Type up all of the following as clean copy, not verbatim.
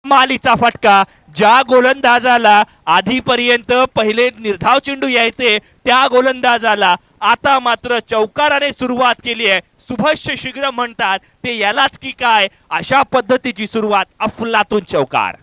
मालीचा फटका, ज्या गोलंदाजाला आधीपर्यंत पहिले निर्धाव चेंडू यायचे त्या गोलंदाजाला आता मात्र चौकाराने सुरुवात केली आहे. शुभस्य शीघ्र म्हणतात ते यालाच की काय, अशा पद्धतीची सुरुवात, अफलातून चौकार.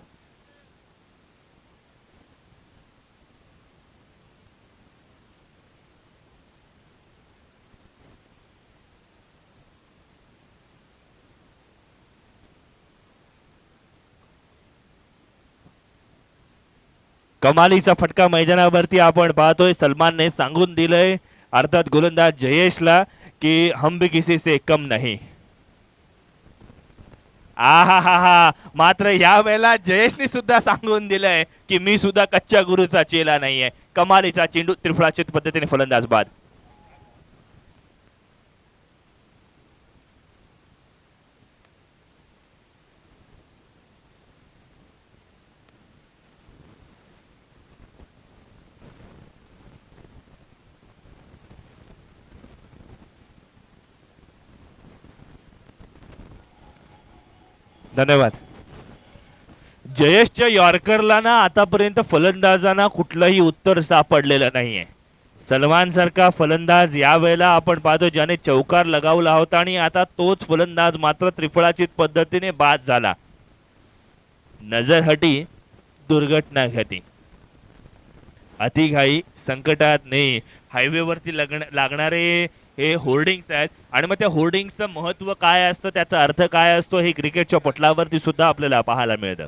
कमालीचा फटका मैदानावरती आपण पाहतोय. सलमानने सांगून दिलंय अर्थात गोलंदाज जयेशला की हम भी किसी से कम नहीं. आहा हा हा, मात्र या वेळेला जयेशने सुद्धा सांगून दिलंय की मी सुद्धा कच्च्या गुरुचा चेला नाहीये. कमालीचा चेंडू त्रिफळाचीत पद्धतीने फलंदाज बाद. धन्यवाद. जयेशच्या यॉर्करला ना आतापर्यंत फलंदाजांना कुठलंही उत्तर सापडलेलं नाहीये. सलमान सारखा फलंदाज यावेळेला आपण पाहतो ज्याने चौकार लगावला होता आणि आता तोच फलंदाज मात्र त्रिफळाचीत पद्धतीने बाद झाला. नजर हटी दुर्घटना घटी. अतिघाई संकटात नाही. हायवेवरती लागणारे हे होर्डिंग्स आहेत आणि मग त्या होर्डिंगचं महत्व काय असतं, त्याचा अर्थ काय असतो हे क्रिकेटच्या पटलावरती सुद्धा आपल्याला पाहायला मिळतं.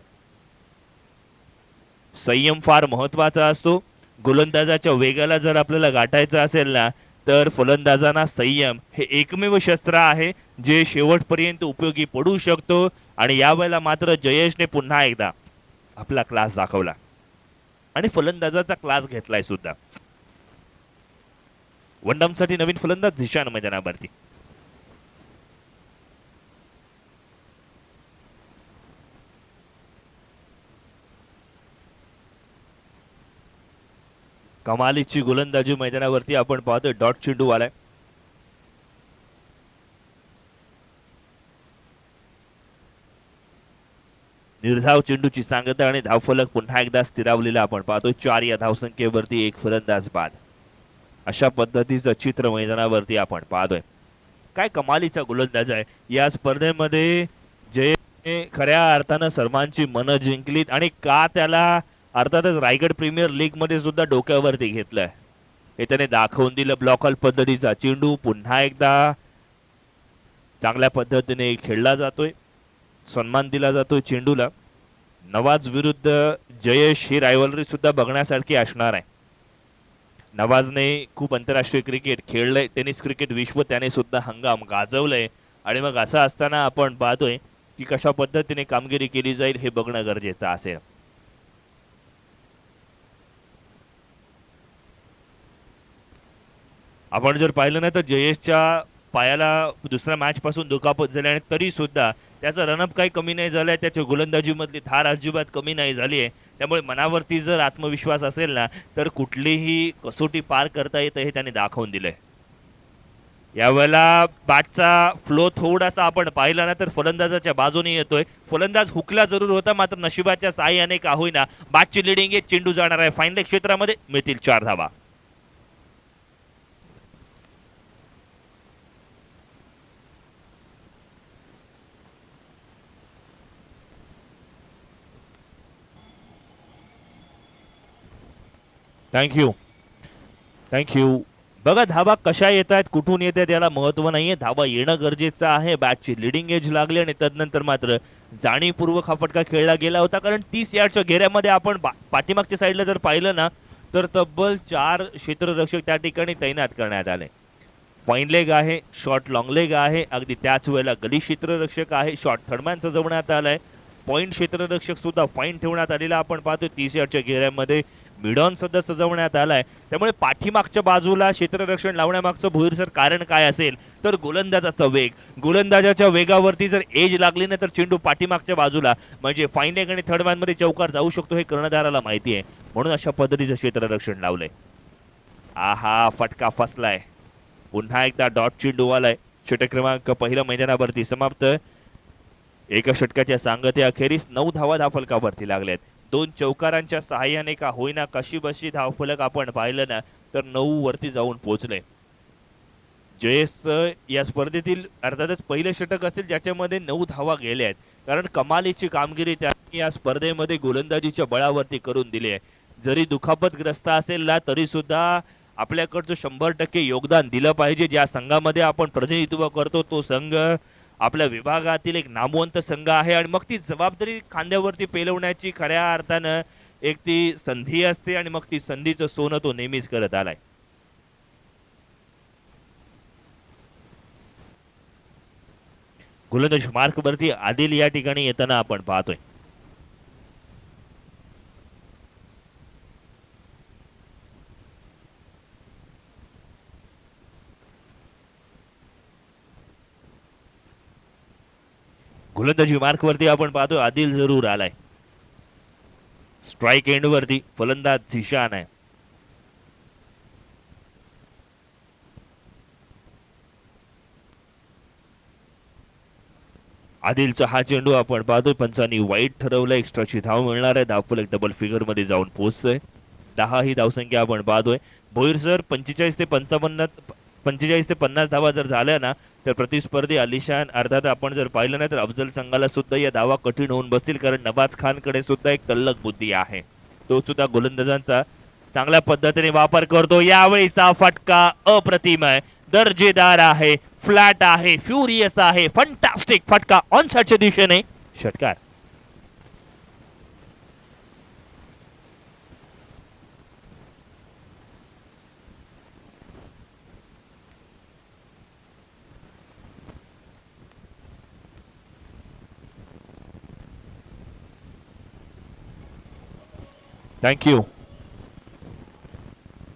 संयम फार महत्वाचा असतो. गोलंदाजाच्या वेगाला जर आपल्याला गाठायचं असेल ना तर फलंदाजांना संयम हे एकमेव शस्त्र आहे जे शेवटपर्यंत उपयोगी पडू शकतो. आणि यावेळेला मात्र जयेशने पुन्हा एकदा आपला क्लास दाखवला आणि फलंदाजाचा क्लास घेतलाय सुद्धा. वनडमसाठी नवीन फलंदाज झिशान मैदानावरती. कमालीची गोलंदाजी मैदानावरती आपण पाहतोय. डॉट चेंडू आलाय. निर्धाव चेंडूची सांगता आणि धावफलक पुन्हा एकदा स्थिरावलेला आपण पाहतोय. 4 या धावसंख्येवरती एक फलंदाज बाद. अशा पद्धतीचं चित्र मैदानावरती आपण पाहतोय. काय कमालीचा गोलंदाज आहे. या स्पर्धेमध्ये जय खऱ्या अर्थानं सलमानची मनं जिंकलीत आणि का त्याला अर्थातच रायगड प्रीमियर लीग मध्ये सुद्धा डोक्यावरती घेतलंय हे त्याने दाखवून दिलं. ब्लॉकल पद्धतीचा चेंडू पुन्हा एकदा चांगल्या पद्धतीने खेळला जातोय. सन्मान दिला जातोय चेंडूला. नवाज विरुद्ध जयेश ही रायव्हलरी सुद्धा बघण्यासारखी असणार आहे. नवाजने खूप आंतरराष्ट्रीय क्रिकेट खेळलंय. टेनिस क्रिकेट विश्व त्याने सुद्धा हंगाम गाजवलंय आणि मग असं असताना आपण पाहतोय की कशा पद्धतीने कामगिरी केली जाईल हे बघणं गरजेचं असेल. आपण जर पाहिलं ना तर जयेशच्या पायाला दुसऱ्या मॅच पासून दुखापत झाली आणि तरी सुद्धा त्याचा रनअप काही कमी नाही झालाय. त्याच्या गोलंदाजीमधली धार अजिबात कमी नाही झाली आहे. त्यामुळे मनावरती जर आत्मविश्वास असेल ना तर कुठलीही कसोटी पार करता येते हे त्याने दाखवून दिलंय. यावेळेला बॅटचा फ्लो थोडासा आपण पाहिला ना तर फलंदाजाच्या बाजूने येतोय. फलंदाज हुकला जरूर होता मात्र नशिबाच्या साहाय्याने का होईना बॅटची लिडिंग आहे. चेंडू जाणार आहे फाईन लेग क्षेत्रामध्ये. मिळतील 4 धावा. Thank you thank you. बघा धावा कशा येत आहेत कुठून येत आहेत याला महत्व नाहीये. धावा येणं गरजेचं आहे. बॅटची लिडिंग एज लागली आणि तदनंतर मात्र जाणीवपूर्वक हा फटका खेळला गेला होता कारण 30 यार्डच्या घेऱ्यामध्ये आपण पाठीमागच्या साईडला जर पाहिलं ना तर तब्बल 4 क्षेत्ररक्षक त्या ठिकाणी तैनात करण्यात आले. फाईन लेग आहे, शॉर्ट लॉंग लेग आहे, अगदी त्याच वेळेला गली क्षेत्ररक्षक आहे, शॉर्ट थर्डमॅन सजवण्यात आलाय, पॉइंट क्षेत्ररक्षक सुद्धा फाईन ठेवण्यात आलेला आपण पाहतो. 30 यार्डच्या घेऱ्यामध्ये मिडॉन सुद्धा सजवण्यात आलाय. त्यामुळे पाठीमागच्या बाजूला क्षेत्ररक्षण लावण्यामागचं भुईरसर कारण काय असेल तर गोलंदाजाचा वेग. गोलंदाजाच्या वेगावरती जर एज लागली ना तर चेंडू पाठीमागच्या बाजूला म्हणजे फाईन लेग आणि थर्डमॅन मध्ये चौकार जाऊ शकतो हे कर्णधाराला माहिती आहे. म्हणून अशा पद्धतीचं क्षेत्ररक्षण लावलंय. आहा फटका फसलाय. पुन्हा एकदा डॉट चेंडू आलाय. षटक क्रमांक पहिल्या मैदानावरती समाप्त. एका षटकाच्या सांगते अखेरीस 9 धावा धावफलकावरती लागल्यात. 2 चौकारांच्या सहाय्याने का होईना कशी बशी धावफलक आपण पाहिलं ना तर 9 वरती जाऊन पोहोचले. जयेश या स्पर्धेतील अर्थातच पहिले षटक असेल ज्याच्यामध्ये 9 धावा गेल्या आहेत, कारण कमालीची कामगिरी त्यांनी या स्पर्धेमध्ये गोलंदाजीच्या बळावरती करून दिली आहे. जरी दुखापतग्रस्त असेल ना तरी सुद्धा आपल्याकडचं 100% योगदान दिलं पाहिजे. ज्या संघामध्ये आपण प्रतिनिधित्व करतो तो संघ आपल्या विभागातील एक नामवंत संघ आहे आणि मग ती जबाबदारी खांद्यावरती पेलवण्याची खऱ्या अर्थानं एक ती संधी असते आणि मग ती संधीचं सोनं तो नेहमीच करत आलाय. गोलंदाज मार्क वरती आदिल या ठिकाणी येताना आपण पाहतोय. गोलंदाजी मार्क वरती आपण पाहतोय आदिल जरूर आलाय. स्ट्राइक एंड वरती फलंदाज झिशान आहे. आदिलचा हा चेंडू आपण पाहतोय पंचांनी वाईट ठरवलं. एक्स्ट्राची धाव मिळणार आहे. धावफलक डबल फिगर मध्ये जाऊन पोहोचतोय. 10 ही धावसंख्या आपण पाहतोय. भोईर सर 45 ते 50 धावा जर झाल्या ना तर प्रतिस्पर्धी आलिशान अर्थात आपण जर पाहिलं नाही तर अफजल संघाला सुद्धा या धावा कठीण होऊन बसतील, कारण नवाज खान कडे सुद्धा एक तल्लख बुद्धी आहे. तो सुद्धा गोलंदाजांचा चांगल्या पद्धतीने वापर करतो. यावेळीचा फटका अप्रतिम आहे, दर्जेदार आहे, फ्लॅट आहे, फ्युरियस आहे, फंटास्टिक फटका ऑन साइडच्या दिशेने षटकार. थँक्यू.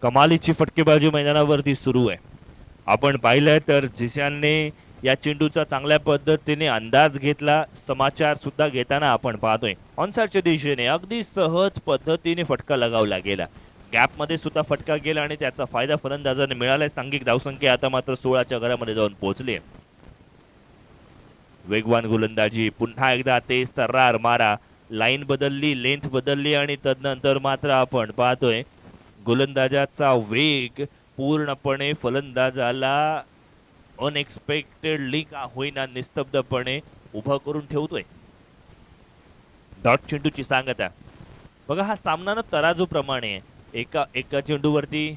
कमालीची फटकेबाजी मैदानावरती सुरू आहे. आपण पाहिलं तर झिशानने या चेंडूचा चांगल्या पद्धतीने अंदाज घेतला. समाचार सुद्धा घेताना आपण पाहतोय ऑनसाइडच्या दिशेने अगदी सहज पद्धतीने फटका लगावला गेला. गॅप मध्ये सुद्धा फटका गेला आणि त्याचा फायदा फलंदाजाने मिळालाय. सांघिक धावसंख्या आता मात्र 16च्या घरामध्ये जाऊन पोहोचली. वेगवान गोलंदाजी, पुन्हा एकदा तेज तर्रार मारा, लाईन बदलली, लेंथ बदलली आणि तदनंतर मात्र आपण पाहतोय गोलंदाजाचा वेग पूर्णपणे फलंदाजाला अनएक्सपेक्टेडली का होईना निस्तब्धपणे उभा करून ठेवतोय. डॉट चेंडूची सांगता बघा, हा सामना ना तराजू प्रमाणे आहे. एका चेंडूवरती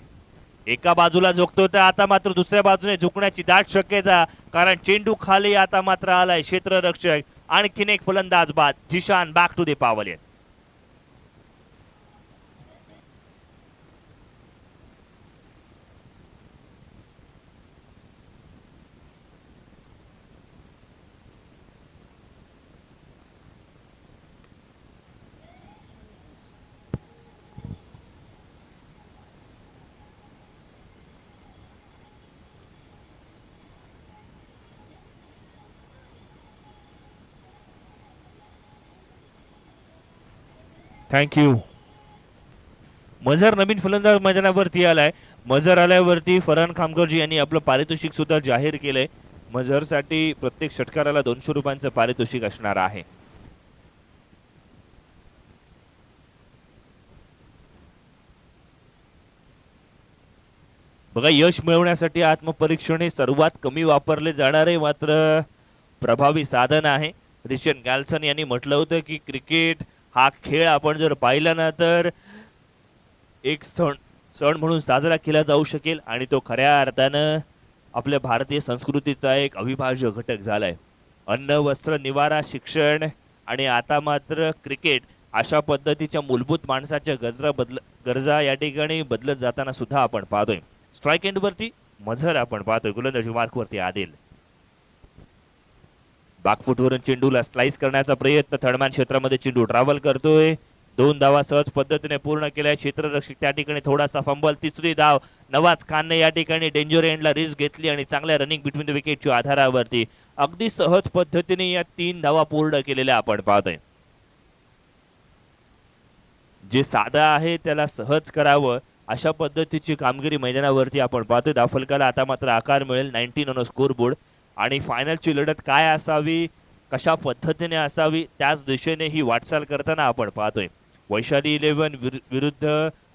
एका बाजूला झुकतो तर आता मात्र दुसऱ्या बाजूने झुकण्याची दाट शक्यता, कारण चेंडू खाली आता मात्र आलाय क्षेत्ररक्षक. आणखीन एक फलंदाज बाद. झिशान बॅक टू द पावले. थँक्यू. मझर नवीन फलंदाज मैदानावरती आलाय. मझर आल्यावरती फरहान खामकरजी यांनी आपलं पारितोषिक सुद्धा जाहीर केलंय. मझरसाठी प्रत्येक षटकाराला 200 रुपयांचं पारितोषिक असणार आहे. बघा, यश मिळवण्यासाठी आत्मपरीक्षण हे सर्वात कमी वापरले जाणारे मात्र प्रभावी साधन आहे. रिशन गॅल्सन यांनी म्हटलं होतं की क्रिकेट हा खेळ आपण जर पाहिला ना तर एक सण म्हणून साजरा केला जाऊ शकेल आणि तो खऱ्या अर्थानं आपल्या भारतीय संस्कृतीचा एक अविभाज्य घटक झालाय. अन्न, वस्त्र, निवारा, शिक्षण आणि आता मात्र क्रिकेट अशा पद्धतीच्या मूलभूत माणसाच्या गरजा या ठिकाणी बदलत जाताना सुद्धा आपण पाहतोय. स्ट्राइक एंड वरती मझर आपण पाहतोय. गोलंदाजी मार्क वरती आदिल. बॅकफुटवरून चेंडूला स्लाइस करण्याचा प्रयत्न. थर्डमॅन क्षेत्रामध्ये चेंडू ट्रॅव्हल करतोय. 2 धावा सहज पद्धतीने पूर्ण केल्या. क्षेत्ररक्षक त्या ठिकाणी थोडासा फंबल. तिसरी धाव नवाज खानने या ठिकाणी डेंजर एंडला रिस्क घेतली आणि चांगल्या रनिंग बिटवीन द विकेटच्या आधारावरती अगदी सहज पद्धतीने या 3 धावा पूर्ण केलेल्या आपण पाहतोय. जे साधा आहे त्याला सहज करावं अशा पद्धतीची कामगिरी मैदानावरती आपण पाहतोय. धावफलकाला आता मात्र आकार मिळेल 19 ऑन स्कोर बोर्ड आणि फायनलची लढत काय असावी, कशा पद्धतीने असावी त्याच दिशेने ही वाटचाल करताना आपण पाहतोय. वैशाली 11 विरुद्ध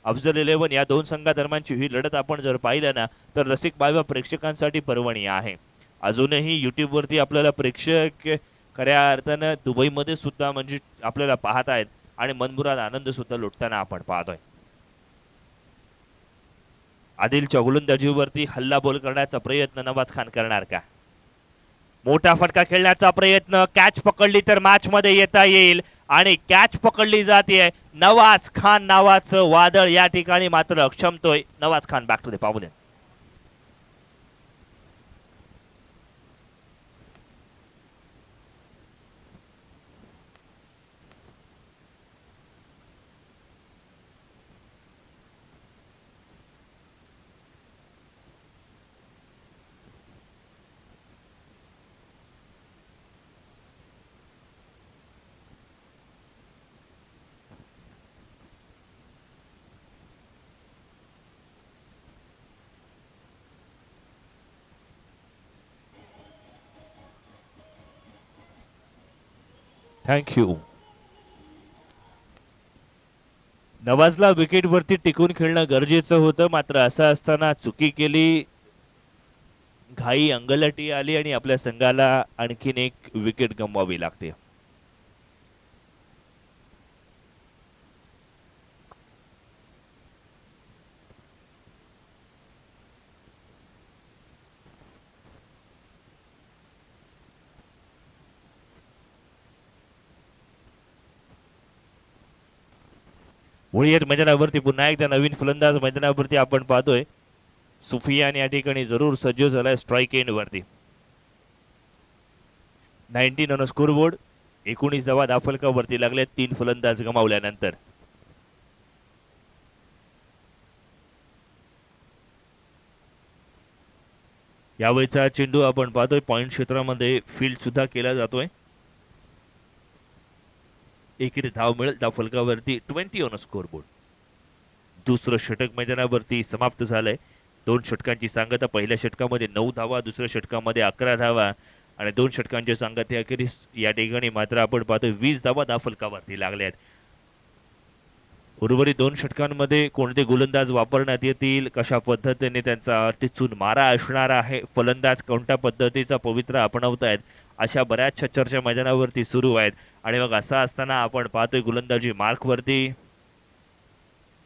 अफजल 11 या दोन संघादरम्यानची ही लढत आपण जर पाहिलं ना तर रसिक बाबा प्रेक्षकांसाठी पर्वणी आहे. अजूनही YouTube वरती आपल्याला प्रेक्षक खऱ्या अर्थानं दुबईमध्ये सुद्धा म्हणजे आपल्याला पाहत आहेत आणि मनमुराद आनंद सुद्धा लुटताना आपण पाहतोय. आदिलच्या गोलंदाजीवरती हल्ला बोल करण्याचा प्रयत्न नवाज खान करणार का? मोठा फटका खेळण्याचा प्रयत्न, कॅच पकडली तर मॅच मध्ये येता येईल आणि कॅच पकडली जाते. नवाज खान नावाचं वादळ या ठिकाणी मात्र अक्षमतोय. Nawaz Khan back to the पावले. थँक्यू. नवाजला विकेटवरती टिकून खेळणं गरजेचं होतं, मात्र असं असताना चुकी केली, घाई अंगलटी आली आणि आपल्या संघाला आणखीन एक विकेट गमवावी लागते. मुळीयर मैदानावरती पुन्हा एकदा नवीन फलंदाज मैदानावरती आपण पाहतोय. सुफियान या ठिकाणी जरूर सज्ज झालाय स्ट्राइक एंड वरती. 19 ऑन स्कोरबोर्ड. 19 धावा धाफलकावरती लागले 3 फलंदाज गमावल्यानंतर. यावेळीचा चेंडू आपण पाहतोय पॉइंट क्षेत्रामध्ये फील्ड सुद्धा केला जातोय. एकेरी धाव मिळेल धावफलकावरती 20 ऑन स्कोरबोर्ड. दुसरं षटक मैदानावरती समाप्त झालंय. 2 षटकांची सांगता. पहिल्या षटकामध्ये 9 धावा, दुसऱ्या षटकामध्ये 11 धावा आणि 2 षटकांच्या सांगता अखेरीस या ठिकाणी मात्र आपण पाहतोय 20 धावा धावफलकावरती लागल्या आहेत. उर्वरित 2 षटकांमध्ये कोणते गोलंदाज वापरण्यात येतील, कशा पद्धतीने त्यांचा टिचून मारा असणार आहे, फलंदाज कोणत्या पद्धतीचा पवित्रा अपनावतायत, अशा बऱ्याचशा चर्चा मैदानावरती सुरू आहेत. आणि मग असं असताना आपण पाहतोय गोलंदाजी मार्कवरती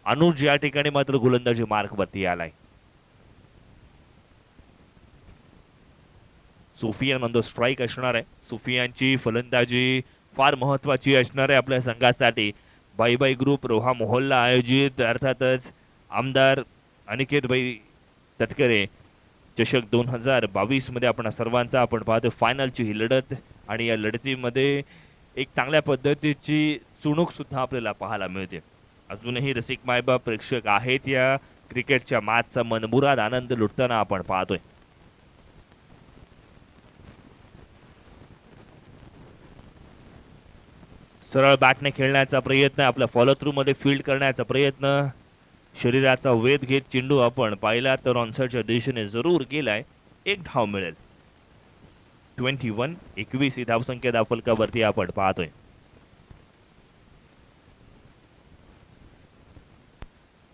अनुज या ठिकाणी मात्र गोलंदाजी मार्कवरती आलाय. सुफियान ऑन द स्ट्राइक असणार आहे. सुफियानची फलंदाजी फार महत्वाची असणार आहे आपल्या संघासाठी. बाई बाई ग्रुप रोहा मोहोल्ला आयोजित अर्थातच आमदार अनिकेत भाई तटकरे चषक 2022 मध्ये आपण सर्वांचा आपण पाहतो फायनलची ही लढत आणि या लढतीमध्ये एक चांगल्या पद्धतीची चुणूक सुद्धा आपल्याला पाहायला मिळते. अजूनही रसिक मायबाप प्रेक्षक आहेत या क्रिकेटच्या मॅचचा मनमुराद आनंद लुटताना आपण पाहतोय. सरळ बॅटने खेळण्याचा प्रयत्न, आपल्या फॉलो थ्रू मध्ये फील्ड करण्याचा प्रयत्न, शरीराचा वेध घेत चेंडू आपण पाहिला तर ऑनसाइडच्या दिशेने जरूर गेलाय. 1 धाव मिळेल. 21 ही धावसंख्या धावफलकावरती आपण पाहतोय.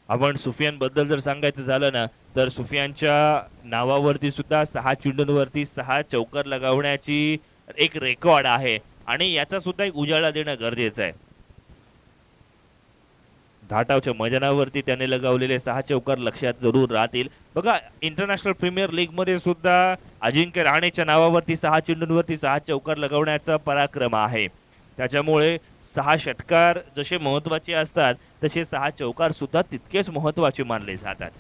आपण सुफियान बद्दल जर सांगायचं झालं ना तर सुफियानच्या नावावरती सुद्धा 6 चेंडूंवरती 6 चौकार लगावण्याची एक रेकॉर्ड आहे आणि याचा सुद्धा एक उजाळा देणं गरजेचं आहे. धाटावच्या मैदानावरती त्याने लगावलेले 6 चौकार लक्षात जरूर राहतील. बघा इंटरनॅशनल प्रीमियर लीग मध्ये सुद्धा अजिंक्य राहणेच्या नावावरती 6 चेंडूंवरती 6 चौकार लगावण्याचा पराक्रम आहे. त्याच्यामुळे 6 षटकार जसे महत्वाचे असतात तसे 6 चौकार सुद्धा तितकेच महत्वाचे मानले जातात.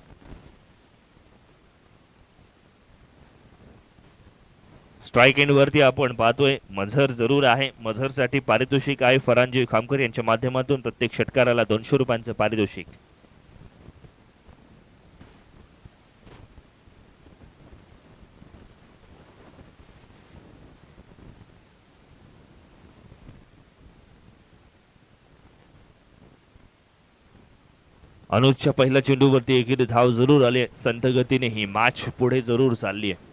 स्ट्राइक एंड वरती आपण पाहतोय मझर जरूर आहे. मझरसाठी पारितोषिक आहे फरांजी खामकर यांच्या माध्यमातून प्रत्येक षटकाराला 200 रुपयांचं पारितोषिक. अनुजच्या पहिल्या चेंडूवरती एकेरी धाव जरूर आले. संथ गतीने ही मॅच पुढे जरूर चालली आहे.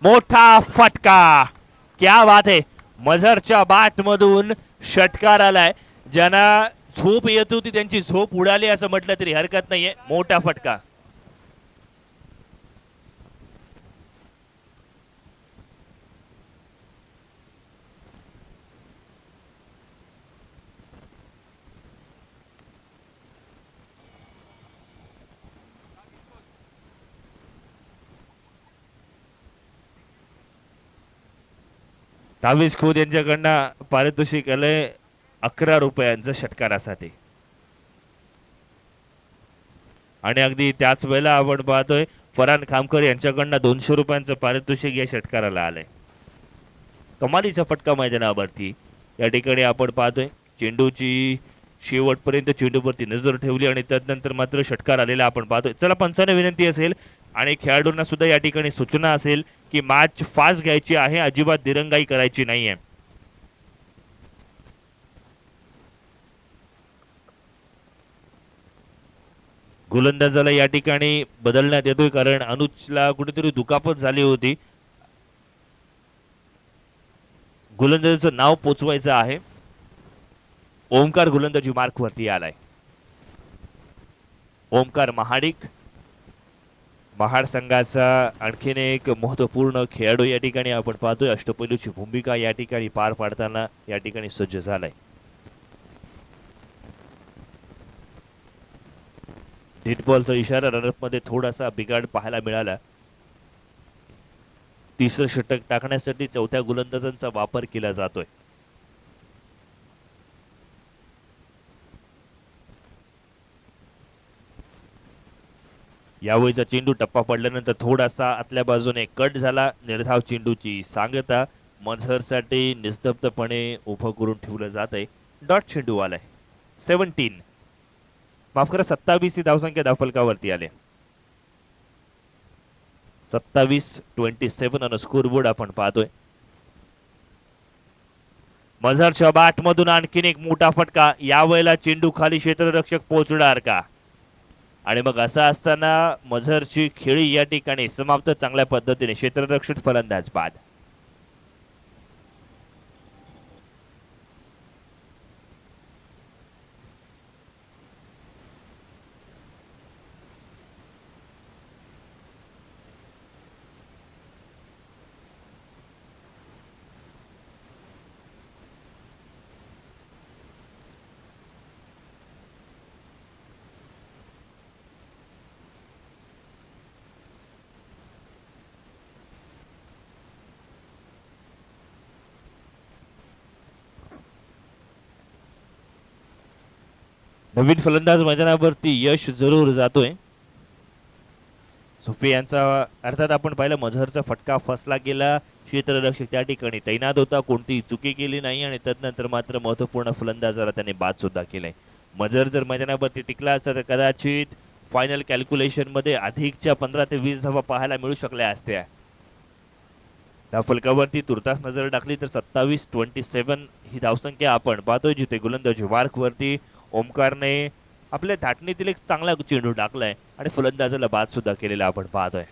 मोठा फटका, क्या बात आहे. मझरच्या बॅट मधून षटकार आलाय. ज्यांना झोप येत होती त्यांची झोप उडाली असं म्हटलं तरी हरकत नाहीये. मोठा फटका. तावीज खोत यांच्याकडनं पारितोषिक आलंय 11 रुपयांचं षटकारासाठी. आणि अगदी त्याच वेळेला आपण पाहतोय फरान खामकर यांच्याकडनं 200 रुपयांचं पारितोषिक या षटकाराला आलंय. कमालीचा फटका मैदानावरती. या ठिकाणी आपण पाहतोय चेंडूची शेवटपर्यंत चेंडूवरती नजर ठेवली आणि त्यानंतर मात्र षटकार आलेला आपण पाहतोय. चला पंचांना विनंती असेल आणि खेळाडूंना सुद्धा या ठिकाणी सूचना असेल की मॅच फास्ट घ्यायची आहे, अजिबात दिरंगाई करायची नाहीये. गोलंदाजाला या ठिकाणी बदलण्यात येतोय कारण अनुजला कुठेतरी दुखापत झाली होती. गोलंदाजाचं नाव पोचवायचं आहे. ओमकार गोलंदाजी मार्क वरती आलाय. ओमकार महाडिक महाड संघाचा आणखीन एक महत्वपूर्ण खेळाडू या ठिकाणी आपण पाहतोय. अष्टपैलूची भूमिका या ठिकाणी पार पाडताना या ठिकाणी सज्ज झालाय. डेड बॉलचा इशारा. रनअप मध्ये थोडासा बिघाड पाहायला मिळाला. तिसरं षटक टाकण्यासाठी चौथ्या गोलंदाजांचा वापर केला जातोय. यावेळीचा चेंडू टप्पा पडल्यानंतर थोडासा आतल्या बाजूने कट झाला. निर्धाव चेंडूची सांगता मझरसाठी निस्तब्धपणे उभं करून ठेवलं जात आहे. डॉट चेंडू आलाय. 17 माफ करा 27 ही धावसंख्या धावफलकावरती आले. 27-27 आणि स्कोरबोर्ड आपण पाहतोय. मझरच्या बॅट मधून आणखीन एक मोठा फटका. यावेळेला चेंडू खाली क्षेत्ररक्षक पोहोचणार का? आणि मग असं असताना मझरची खेळी या ठिकाणी समाप्त चांगल्या पद्धतीने. क्षेत्ररक्षक फलंदाज बाद. नवीन फलंदाज मैदानावरती यश जरूर जातोय. सुफी यांचा अर्थात आपण पाहिलं मझरचा फटका फसला गेला. क्षेत्ररक्षक त्या ठिकाणी तैनात होता, कोणतीही चुकी केली नाही आणि त्यानंतर मात्र महत्वपूर्ण फलंदाजाला त्याने बाद सुद्धा केलाय. मझर जर मैदानावरती टिकला असता तर कदाचित फायनल कॅल्क्युलेशन मध्ये अधिकच्या 15 ते 20 धावा पाहायला मिळू शकल्या असत्या. धावफलकावरती तुर्तास नजर टाकली तर 27-27 ही धावसंख्या आपण पाहतोय. जिथे गोलंदाजी मार्क वरती ओमकारने आपल्या धाटणीतील एक चांगला चेंडू टाकलाय आणि फलंदाजाला बाद सुद्धा केलेला आपण पाहतोय.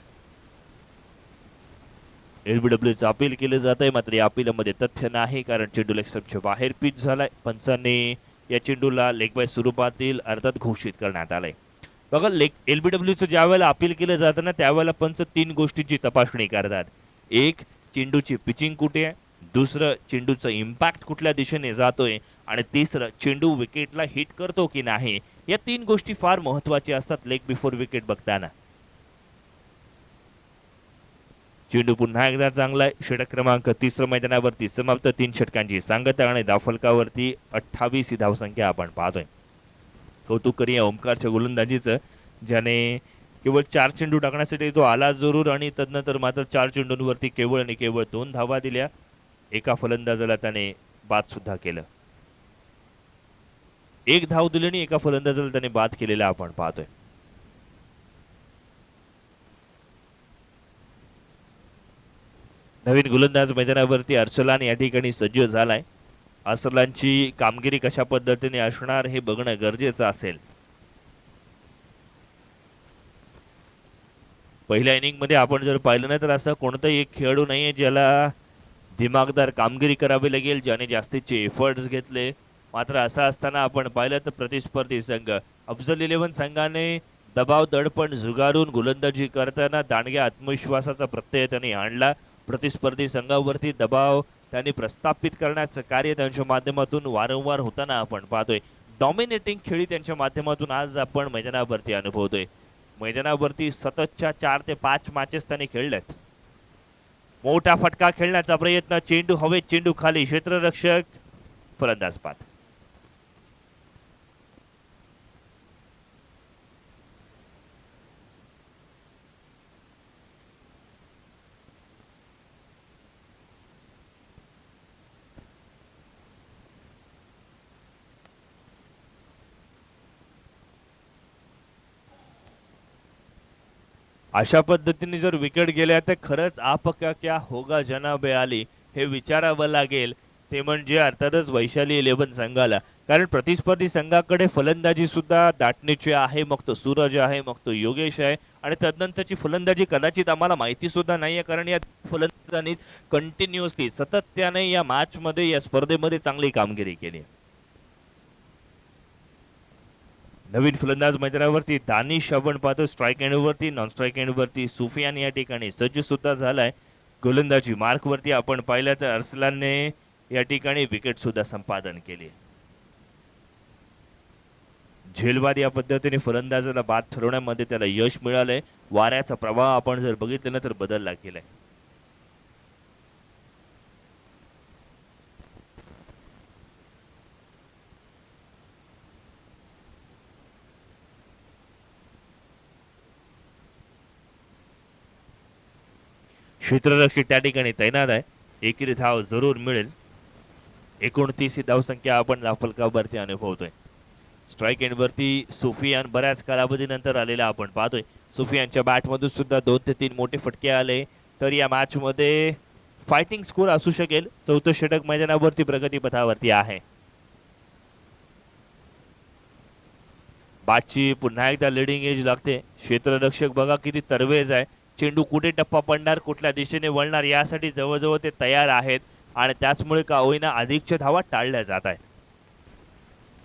एलबीडब्ल्यूचं अपील केलं जात आहे, मात्र या अपीलमध्ये तथ्य नाही कारण चेंडू लेग स्टंपच्या बाहेर पिच झालाय. पंचांनी या चेंडूला लेग बाय स्वरूपातील अर्थात घोषित करण्यात आलंय. बघा एलबीडब्ल्यूचं ज्या वेळेला अपील केलं जातं ना त्यावेळेला पंच 3 गोष्टींची तपासणी करतात. एक, चेंडूची पिचिंग कुठे आहे. दुसरं, चेंडूचा इम्पॅक्ट कुठल्या दिशेने जातोय. आणि तिसरं, चेंडू विकेटला हिट करतो की नाही. या 3 गोष्टी फार महत्वाच्या असतात लेग बिफोर विकेट बघताना. चेंडू पुन्हा एकदा चांगला आहे. षटक क्रमांक 3 मैदानावरती समाप्त. 3 षटकांची सांगता आणि धावफलकावरती 28 ही धावसंख्या आपण पाहतोय. कौतुक करूया ओमकारच्या गोलंदाजीचं, ज्याने केवळ 4 चेंडू टाकण्यासाठी तो आला जरूर आणि तदनंतर मात्र 4 चेंडूंवरती केवळ आणि केवळ 2 धावा दिल्या. एका फलंदाजाला त्याने बाद सुद्धा केलं. 1 धाव दिली आणि एका फलंदाजाला त्याने बाद केलेला आपण पाहतोय. नवीन गोलंदाज मैदानावरती अर्सलान या ठिकाणी सज्ज झालाय. अर्सलानची कामगिरी कशा पद्धतीने असणार हे बघणं गरजेचं असेल. पहिल्या इनिंग मध्ये आपण जर पाहिलं नाही तर असं कोणताही एक खेळाडू नाहीये ज्याला दिमागदार कामगिरी करावी लागेल, ज्याने जास्तीचे एफर्ट्स घेतले. मात्र असं असताना आपण पाहिलं तर प्रतिस्पर्धी संघ अफजल 11 संघाने दबाव दडपण झुगारून गोलंदाजी करताना दांडग्या आत्मविश्वासाचा प्रत्यय त्यांनी आणला. प्रतिस्पर्धी संघावरती दबाव त्यांनी प्रस्थापित करण्याचं कार्य त्यांच्या माध्यमातून वारंवार होताना आपण पाहतोय. डॉमिनेटिंग खेळी त्यांच्या माध्यमातून आज आपण मैदानावरती अनुभवतोय. मैदानावरती सततच्या 4 ते 5 मॅचेस त्यांनी खेळल्यात. मोठा फटका खेळण्याचा प्रयत्न, चेंडू हवेत, चेंडू खाली, क्षेत्ररक्षक फलंदाज बाद. अशा पद्धतीने जर विकेट गेल्या तर खरंच आपका क्या होगा जनाबे आली हे विचारावं लागेल. ते म्हणजे अर्थातच वैशाली 11 संघाला, कारण प्रतिस्पर्धी संघाकडे फलंदाजी सुद्धा दाटणीची आहे. मग तो सूरज आहे, मग तो योगेश आहे, आणि तदनंतरची फलंदाजी कदाचित आम्हाला माहिती सुद्धा नाहीये, कारण या फलंदाजांनी कंटिन्युअसली सातत्याने या मॅच मध्ये, या स्पर्धेमध्ये चांगली कामगिरी केली. नवीन फलंदाज मैदानावरती दानिश आपण पाहतो. स्ट्राईक एंडवरती, नॉन स्ट्राईक एंडवरती सुफियान या ठिकाणी सज्ज सुद्धा झालाय. गोलंदाजी मार्कवरती आपण पाहिलं तर अरसलानने या ठिकाणी विकेट सुद्धा संपादन केली. झेलबाद या पद्धतीने फलंदाजाला बाद ठरवण्यामध्ये त्याला यश मिळालंय. वाऱ्याचा प्रवाह आपण जर बघितलं ना तर बदलला गेलाय. क्षेत्ररक्षक त्या ठिकाणी तैनात आहे. एकेरी धाव जरूर मिळेल. 29 ही धावसंख्या आपण धावफलकावरती अनुभवतोय. स्ट्राईक एंडवरती सुफियान बऱ्याच कालावधीनंतर आलेला आपण पाहतोय. सुफियानच्या बॅटमधून सुद्धा 2 ते 3 मोठे फटके आले, तर या मॅच मध्ये फायटिंग स्कोर असू शकेल. चौथं षटक मैदानावरती प्रगतीपथावरती आहे. बॅटची पुन्हा एकदा लिडिंग एज लागते. क्षेत्ररक्षक बघा किती तरवेज आहे. चेंडू कुठे टप्पा पडणार, कुठल्या दिशेने वळणार यासाठी जवळजवळ ते तयार आहेत, आणि त्याचमुळे का होईना अधिकच्या धावा टाळल्या जात आहेत.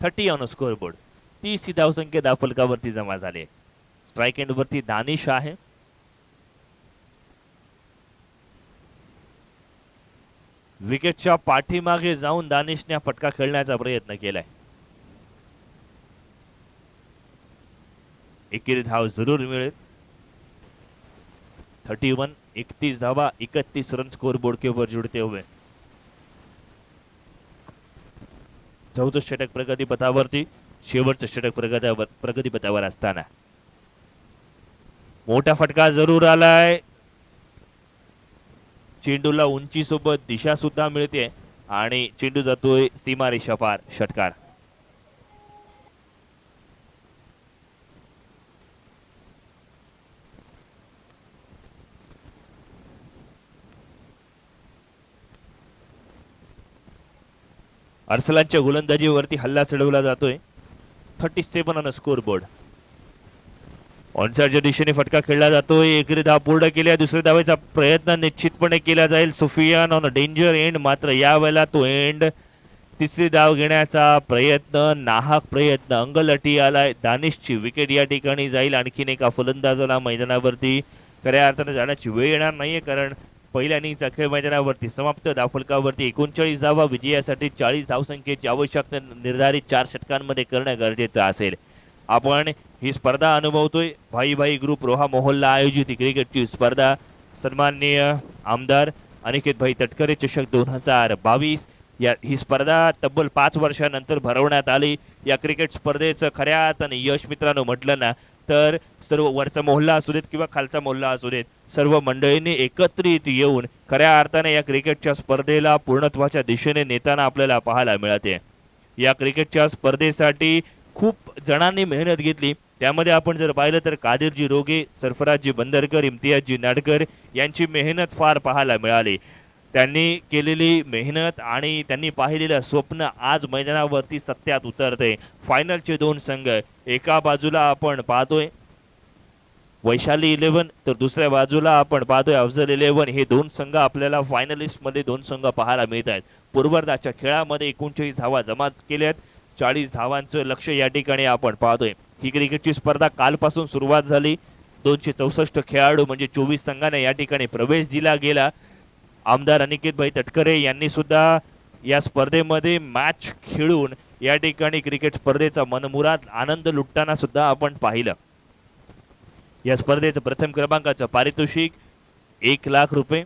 30 ऑन स्कोर बोर्ड. 30 ही धावसंख्या धावफलकावरती जमा झाली. स्ट्राईक एंडवरती दानिश आहे. विकेटच्या पाठीमागे जाऊन दानिशने फटका खेळण्याचा प्रयत्न केलाय. एकेरी धाव जरूर मिळेल. 31, 31 धावा, 31 रन स्कोर बोर्ड के ऊपर जुड़ते हुए चौथं षटक प्रगतीपथावरती, शेवटचं षटक प्रगतीपथावर असताना मोठा फटका जरूर आलाय. चेंडूला उंची सोबत दिशा सुद्धा मिळते, आणि चेंडू जातोय सीमारेषा पार. षटकार. अरसलानच्या गोलंदाजीवरती हल्ला चढवला जातोय. 37 ऑन स्कोर बोर्ड. ऑनसाइडच्या दिशेने फटका खेळला जातोय. एकेरी धाव पूर्ण केली. दुसऱ्या धावेचा प्रयत्न निश्चितपणे केला जाईल. सुफियान ऑन डेंजर एंड, मात्र यावेळेला तो एंड. तिसरी धाव घेण्याचा प्रयत्न, नाहक प्रयत्न, अंगलटी आलाय. दानिशची विकेट या ठिकाणी जाईल. आणखीन एका फलंदाजाला मैदानावरती खऱ्या अर्थाने जाण्याची वेळ येणार नाहीये, कारण पहिल्या इनिंगचा खेळ मैदानावरती समाप्त. धावफलकावरती 39 धावा. विजयासाठी 40 धावसंख्येची आवश्यकता निर्धारित 4 षटकांमध्ये करणं गरजेचं असेल. आपण ही स्पर्धा अनुभवतोय. भाई भाई ग्रुप रोहा मोहल्ला आयोजित क्रिकेटची स्पर्धा. सन्माननीय आमदार अनिकेत भाई तटकरे चषक 2022 ही स्पर्धा तब्बल 5 वर्षानंतर भरवण्यात आली. या क्रिकेट स्पर्धेचं खऱ्या अर्थाने यश मित्रांनो म्हटलं ना तर सर्व वरचा मोहल्ला असू देत किंवा खालचा मोहल्ला असू देत, सर्व मंडळींनी एकत्रित येऊन खऱ्या अर्थाने या क्रिकेटच्या स्पर्धेला पूर्णत्वाच्या दिशेने नेताना आपल्याला पाहायला मिळते. या क्रिकेटच्या स्पर्धेसाठी खूप जणांनी मेहनत घेतली. त्यामध्ये आपण जर पाहिलं तर कादिरजी रोगे, सरफराजजी बंदरकर, इम्तियाजजी नाडकर यांची मेहनत फार पाहायला मिळाली. त्यांनी केलेली मेहनत आणि त्यांनी पाहिलेलं स्वप्न आज मैदानावरती सत्यात उतरते. फायनलचे 2 संघ एका बाजूला आपण पाहतोय वैशाली 11 तर दुसऱ्या बाजूला आपण पाहतोय अफजल 11. हे दोन संघ आपल्याला फायनलिस्ट मध्ये दोन संघ पाहायला मिळत आहेत. पूर्वार्धाच्या खेळामध्ये 39 धावा जमा केल्यात. 40 धावांचं लक्ष या ठिकाणी आपण पाहतोय. ही क्रिकेटची स्पर्धा कालपासून सुरुवात झाली. 264 खेळाडू म्हणजे 24 संघांना या ठिकाणी प्रवेश दिला गेला. आमदार अनिकेतभाई तटकरे यांनी सुद्धा या स्पर्धेमध्ये मॅच खेळून या ठिकाणी क्रिकेट स्पर्धेचा मनमुराद आनंद लुटताना सुद्धा आपण पाहिलं. या स्पर्धेचं प्रथम क्रमांकाचं पारितोषिक 1,00,000 रुपये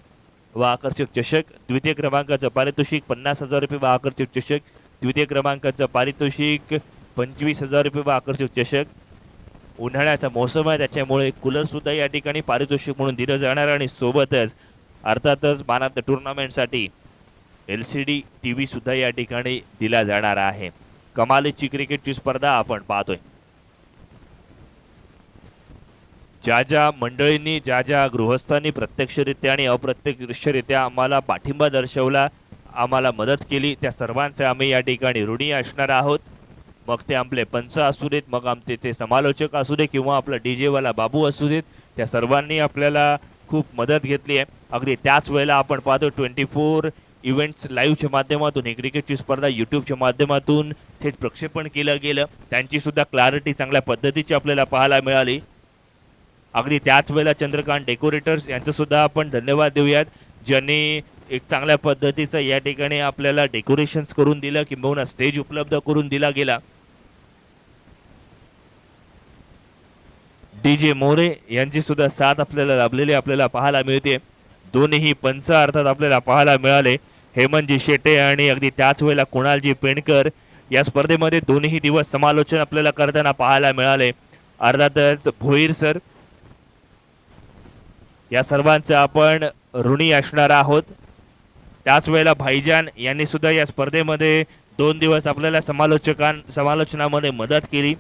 व आकर्षक चषक. द्वितीय क्रमांकाचं पारितोषिक 50,000 रुपये व आकर्षक चषक. तृतीय क्रमांकाचं पारितोषिक 25,000 रुपये व आकर्षक चषक. उन्हाळ्याचा मोसम आहे त्याच्यामुळे कूलर सुद्धा या ठिकाणी पारितोषिक म्हणून दिलं जाणार आणि सोबतच अर्थातच मॅन ऑफ द टुर्नामेंटसाठी LCD TV सुद्धा या ठिकाणी दिला जाणार आहे. कमालीची क्रिकेटची स्पर्धा आपण पाहतोय. ज्या ज्या मंडळींनी ज्या ज्या गृहस्थांनी प्रत्यक्षरित्या आणि अप्रत्यक्षरित्या आम्हाला पाठिंबा दर्शवला, आम्हाला मदत केली, त्या सर्वांचे आम्ही या ठिकाणी ऋणी असणार आहोत. मग ते आपले पंच असू देत, मग आमचे ते समालोचक असू दे किंवा आपला DJ वाला बाबू असू देत, त्या सर्वांनी आपल्याला खूप मदत घेतली आहे. अगदी त्याच वेळेला आपण पाहतो 24 इव्हेंट्स लाईव्हच्या माध्यमातून ही क्रिकेटची स्पर्धा यूट्यूबच्या माध्यमातून थेट प्रक्षेपण केलं गेलं. त्यांची सुद्धा क्लॅरिटी चांगल्या पद्धतीची आपल्याला पाहायला मिळाली. अगदी त्याच वेळेला चंद्रकांत डेकोरेटर्स यांचं सुद्धा आपण धन्यवाद देऊयात, ज्यांनी एक चांगल्या पद्धतीचं या ठिकाणी आपल्याला डेकोरेशन्स करून दिलं किंबहुना स्टेज उपलब्ध करून दिला गेला. DJ मोरे यांची सुद्धा साथ आपल्याला लाभलेली आपल्याला पाहायला मिळते. दोन्ही पंच अर्थात आपल्याला पाहायला मिळाले, हेमंतजी शेटे आणि अगदी त्याच वेळेला कुणालजी पेंडकर. या स्पर्धेमध्ये दोन्ही दिवस समालोचन आपल्याला करताना पाहायला मिळाले. अर्थातच भोईर सर, या सर्वांचं आपण ऋणी असणार आहोत. त्याच वेळेला भाईजान यांनी सुद्धा या स्पर्धेमध्ये 2 दिवस आपल्याला समालोचनामध्ये मदत केली,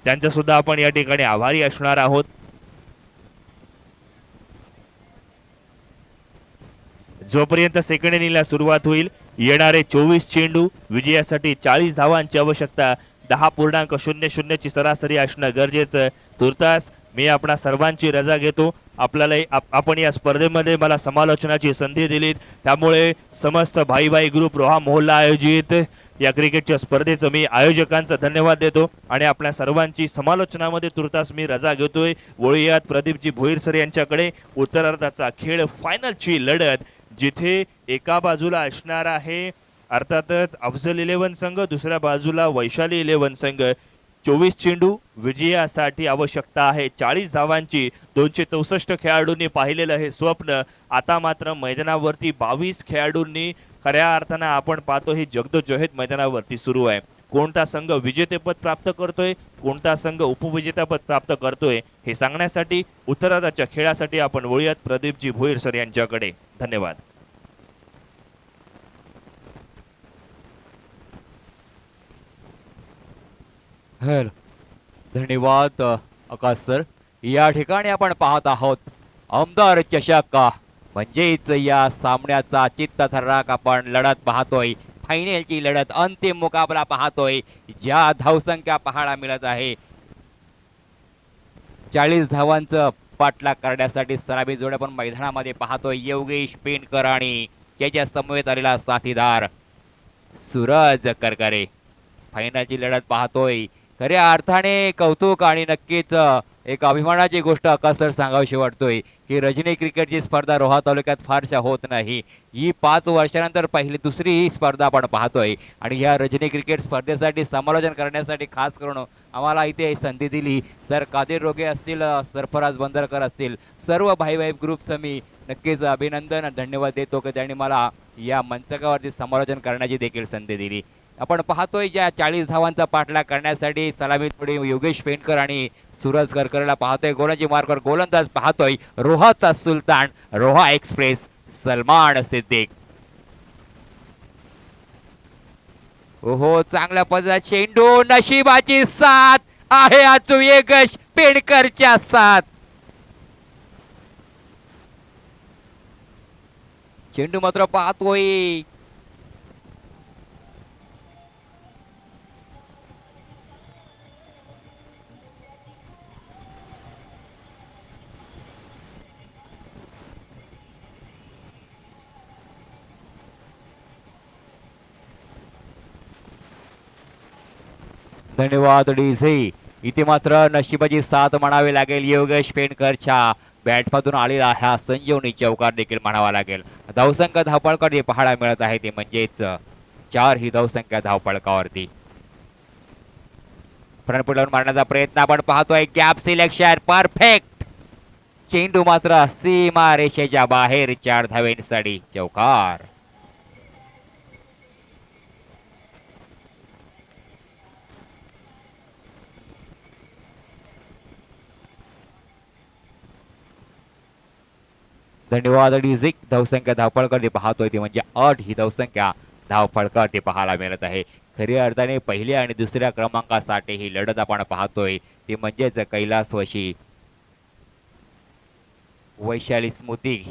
त्यांचा सुद्धा आपण या ठिकाणी आभारी असणार आहोत. जोपर्यंत सेकंड इनिंगला सुरुवात होईल, येणारे 24 चेंडू विजयासाठी 40 धावांची आवश्यकता, 10.00 ची सरासरी असणं गरजेचं. तुर्तास मी आपणा सर्वांची रजा घेतो. आपल्याला आपण या स्पर्धेमध्ये मला समालोचनाची संधी दिलीत, त्यामुळे समस्त भाई भाई ग्रुप रोहा मोहल्ला आयोजित या क्रिकेटच्या स्पर्धेचं मी आयोजकांचा धन्यवाद देतो आणि आपल्या सर्वांची समालोचनामध्ये तुर्तास मी रजा घेतोय. वळूयात प्रदीपजी भोईर सर यांच्याकडे. उत्तरार्धाचा खेळ, फायनलची लढत, जिथे एका बाजूला असणार आहे अर्थातच अफजल 11 संघ, दुसऱ्या बाजूला वैशाली 11 संघ. 24 चेंडू विजयासाठी आवश्यकता आहे 40 धावांची. 264 खेळाडूंनी पाहिलेलं हे स्वप्न आता मात्र मैदानावरती 22 खेळाडूंनी खऱ्या अर्थानं आपण पाहतो हे जगदोजहद मैदानावरती सुरू आहे. कोणता संघ विजेतेपद प्राप्त करतोय, कोणता संघ उपविजेतेपद प्राप्त करतोय हे सांगण्यासाठी उत्तरार्धाच्या खेळासाठी आपण वळूयात प्रदीपजी भोईर सर यांच्याकडे. धन्यवाद. धन्यवाद आकाश सर. या ठिकाणी आपण पाहत आहोत आमदार चषक म्हणजेच या सामन्याचा चित्तथरारक आपण लढत पाहतोय. फायनलची लढत, अंतिम मुकाबला पाहतोय. ज्या धावसंख्या पाहायला मिळत आहे 40 धावांचं पाठलाग करण्यासाठी सलामी जोड आपण मैदानामध्ये पाहतोय. योगेश पेंडकर आणि त्याच्या समवेत आलेला साथीदार सूरज करकरे. फायनलची लढत पाहतोय. खऱ्या अर्थाने कौतुक आणि नक्कीच एक अभिमानाची गोष्ट आकाश सर सांगावीशी वाटतोय की रजनी क्रिकेटची स्पर्धा रोहा तालुक्यात फारशा होत नाही. ही 5 वर्षानंतर दुसरी ही स्पर्धा आपण पाहतोय आणि ह्या रजनी क्रिकेट स्पर्धेसाठी समालोचन करण्यासाठी खास करून आम्हाला इथे संधी दिली तर कादिर रोगे असतील, सरफराज बंदरकर असतील, सर्व भाई भाई ग्रुपचं मी नक्कीच अभिनंदन धन्यवाद देतो की त्यांनी मला या मंचकावरती समालोचन करण्याची देखील संधी दिली. आपण पाहतोय ज्या 40 धावांचा पाठलाग करण्यासाठी सलामी थोडी योगेश पेंडकर आणि सूरज करकरला पाहतोय. गोलंदाजी मार्कवर गोलंदाज पाहतोय रोहाचा सुलतान, रोहा एक्सप्रेस सलमान सिद्दीक. ओहो, चांगल्या पद्धतीचा चेंडू, नशिबाची साथ आहे आज योगेश पेंडकरच्या साथ. चेंडू मात्र पाहतोय धन्यवाद डीजे. इथे मात्र नशिबाची साथ म्हणावी लागेल योगेश पेणकरच्या बॅटमधून आलेला हा संजीवनी चौकार देखील म्हणावा लागेल. धावसंख्या धावपळकर जे पाहायला मिळत आहे ते म्हणजेच 4 ही धावसंख्या धावपळकावरती. फ्रंट फुट लावून मारण्याचा प्रयत्न आपण पाहतोय. Gap selection perfect. चेंडू मात्र सीमा रेषेच्या बाहेर 4 धावेंसाठी चौकार. धन्यवाद डीझिक. धावसंख्या धावपळकर ते पाहतोय ते म्हणजे 8 ही धावसंख्या धावपळकर ते पाहायला मिळत आहे. खऱ्या अर्थाने पहिल्या आणि दुसऱ्या क्रमांकासाठी ही लढत आपण पाहतोय ती म्हणजेच कैलासवासी वैशाली स्मृती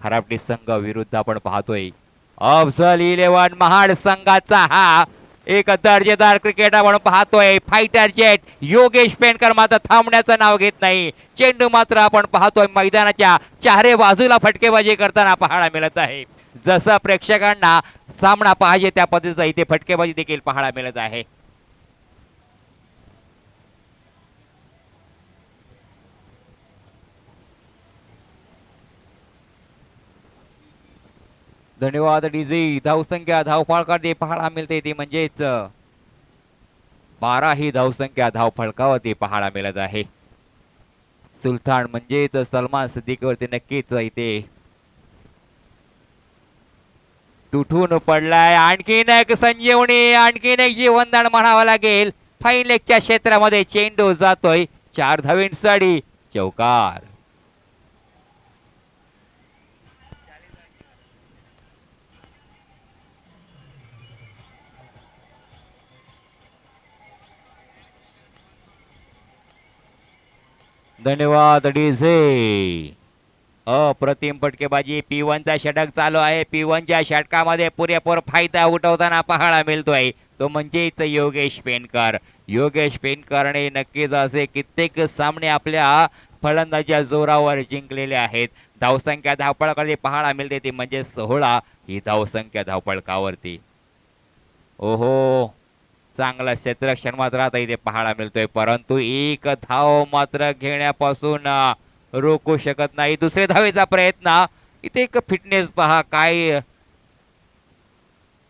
खराबटी संघ विरुद्ध आपण पाहतोय अफजल 11 महाड संघाचा हा एक दर्जेदार क्रिकेट आपण पाहतोय. फायटर जेट योगेश पेणकर मात्र थांबण्याचं नाव घेत नाही. चेंडू मात्र आपण पाहतोय मैदानाच्या चारही बाजूला फटकेबाजी करताना पाहायला मिळत आहे. जसं प्रेक्षकांना सामना पाहिजे त्या पद्धतीचा इथे फटकेबाजी देखील पाहायला मिळत आहे. धन्यवाद डीजे. धावसंख्या धावफळका ते पाहायला मिळते ती म्हणजेच 12 ही धावसंख्या धावफळकावरती पाहायला मिळत आहे. सुलतान म्हणजेच सलमान सिद्दीकीवरती नक्कीच इथे तुटून पडलाय. आणखीन एक संजीवनी, आणखीन एक जीवनदान म्हणावं लागेल. फाईन लेगच्या क्षेत्रामध्ये चेंडू जातोय 4 धावेंसाठी चौकार. धन्यवाद डीजे. अप्रतिम फटकेबाजी. P1चा षटक चालू आहे. P1च्या षटकामध्ये पुरेपूर फायदा उठवताना पाहायला मिळतोय तो म्हणजेच योगेश पेणकर. योगेश पेणकरने नक्कीच असे कित्येक सामने आपल्या फलंदाजीच्या जोरावर जिंकलेले आहेत. धावसंख्या धावपळकावरती पाहायला मिळते ती म्हणजे 16 ही धावसंख्या धावपळकावरती. ओहो, चांगला क्षेत्ररक्षण मात्र आता इथे पाहायला मिळतोय परंतु एक धाव मात्र घेण्यापासून रोखू शकत नाही. दुसरे धावेचा प्रयत्न. इथे एक फिटनेस पहा, काय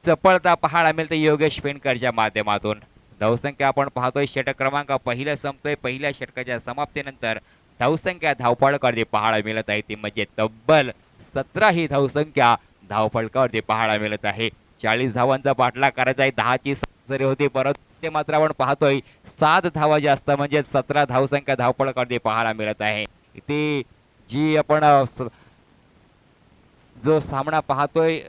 चपळता पाहायला मिळते योगेश पेणकरच्या माध्यमातून. धावसंख्या आपण पाहतोय षटक क्रमांक पहिला संपतोय. पहिल्या षटकाच्या समाप्तीनंतर धावसंख्या धावपळकावरती पाहायला मिळत आहे ती म्हणजे तब्बल 17 ही धावसंख्या धावपळकावरती पाहायला मिळत आहे. 40 धावांचा पाठलाग करायचा आहे. 10ची सरासरी होती परंतु ते मात्र आपण पाहतोय 7 धावा जास्त म्हणजे 17 धावसंख्या धावपळकावरती पाहायला मिळत आहे. इथे जी आपण जो सामना पाहतोय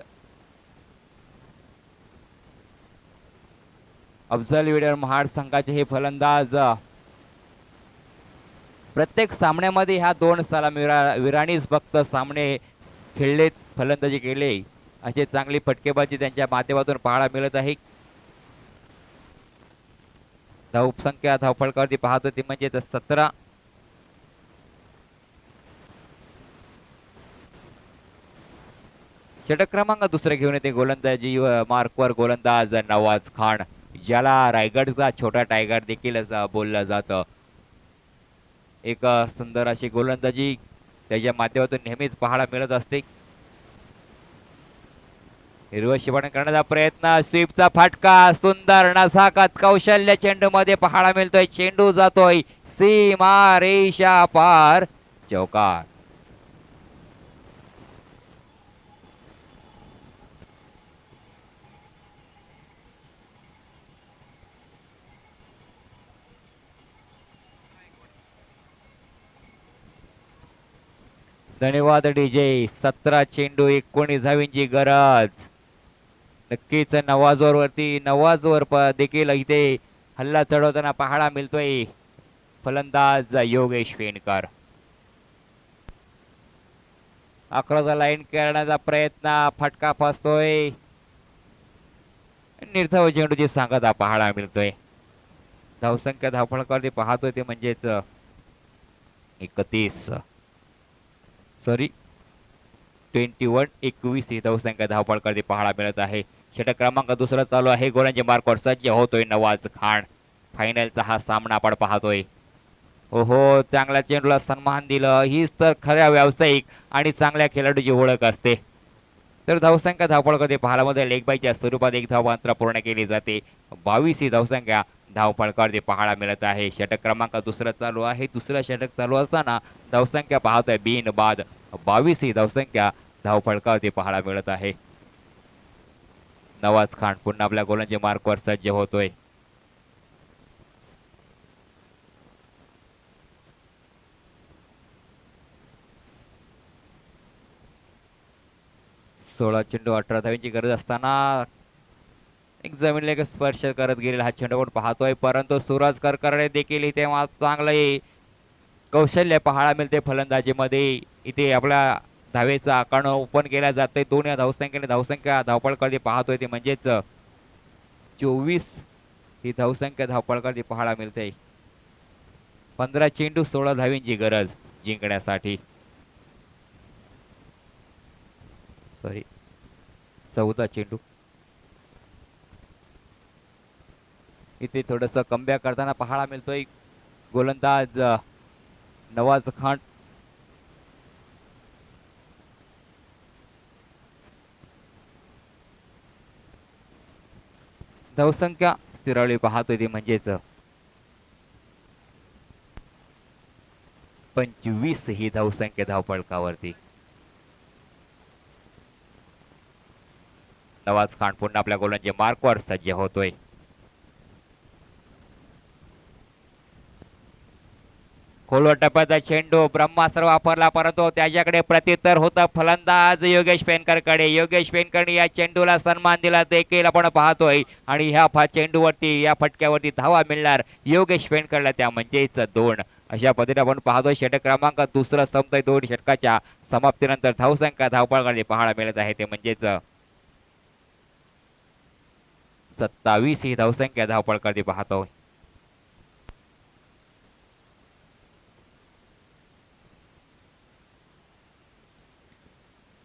अफजल 11 महाड संघाचे हे फलंदाज प्रत्येक सामन्यामध्ये ह्या 2 सलामीवीरांनीच फक्त सामने खेळलेत, फलंदाजी केले. असे चांगली फटकेबाजी त्यांच्या माध्यमातून पाहायला मिळत आहे. धावसंख्या धावपळकावरती पाहतो ती म्हणजे 17. षटक क्रमांक दुसरे घेऊन येते गोलंदाजी मार्कवर गोलंदाज नवाज खान, ज्याला रायगडचा छोटा टायगर देखील बोललं जातं. एक सुंदर अशी गोलंदाजी त्याच्या माध्यमातून नेहमीच पाहायला मिळत असते. हिरवं शिवण करण्याचा प्रयत्न. स्वीपचा फटका. सुंदर नसाकत कौशल्य चेंडू मध्ये पाहायला मिळतोय. चेंडू जातोय सीमा रेषा पार चौकार. धन्यवाद डीजे. 17 चेंडू 19 धावींची गरज. नक्कीच नवाजवर देखील इथे हल्ला चढवताना पाहायला मिळतोय फलंदाज योगेश पेणकर. 11 लाईन करण्याचा प्रयत्न. फटका फसतोय. निर्धाव चेंडूची सांगता पाहायला मिळतोय. धावसंख्या धावपळकावरती पाहतोय ते म्हणजेच 21 ही धावसंख्या धावपळकावरती पाहायला मिळत आहे. षटक क्रमांक दुसरा चालू आहे. गोलांच्या मार्कवर सज्ज होतोय नवाज खान. फायनलचा हा सामना आपण पाहतोय. ओहो, चांगल्या चेंडूला सन्मान दिलं, हीच तर खऱ्या व्यावसायिक आणि चांगल्या खेळाडूची ओळख असते. तर धावसंख्या धावपळ कधी पाहायला लेग बायच्या स्वरूपात एक धाव मात्र पूर्ण केली जाते. 22 ही धावसंख्या धावपळकावरती पाहायला मिळत आहे. षटक क्रमांक दुसरं चालू आहे. दुसरं षटक चालू असताना धावसंख्या पाहतोय बिन बाद 22 ही धावसंख्या धावपळकावरती पाहायला मिळत आहे. नवाज खान पुन्हा आपल्या गोलंदाजी मार्कवर सज्ज होतोय. सोळा चेंडू 18 धावांची गरज असताना एक जमिनीला एक स्पर्श करत गेलेला हा चेंडू आपण पाहतोय. परंतु सूरज करकरे देखील इथे चांगले कौशल्य पाहायला मिळते फलंदाजीमध्ये. इथे आपल्या धावेचा आकडा ओपन केला जाते. 2 या धावसंख्येने धावसंख्या धावपळ करते पाहतोय ते म्हणजेच 24 ही धावसंख्या धावपळ करते पाहायला मिळते. 15 चेंडू 16 धावींची गरज जिंकण्यासाठी. सॉरी 14 चेंडू. इथे थोडस कमबॅक करताना पाहायला मिळतोय गोलंदाज नवाज खान. धावसंख्या स्थिरावली पाहतोय ती म्हणजेच 25 ही धावसंख्या धावपळकावरती. नवाज खान पुन्हा आपल्या गोलंदाजी मार्कवर सज्ज होतोय. खोलवर टप्प्याचा चेंडू ब्रह्मास्त्र वापरला परंतु त्याच्याकडे प्रत्युत्तर होतं फलंदाज योगेश पेनकरकडे. योगेश पेनकर या चेंडूला सन्मान दिला देखील आपण पाहतोय आणि ह्या चेंडूवरती या फटक्यावरती धावा मिळणार योगेश पेनकरला, त्या म्हणजेच 2. अशा पद्धतीने आपण पाहतोय षटक क्रमांक दुसरा संपतोय. 2 षटकाच्या समाप्तीनंतर धावसंख्या धावपळ पाहायला मिळत आहे ते म्हणजेच 27 ही धावसंख्या धावपळ करते पाहतोय.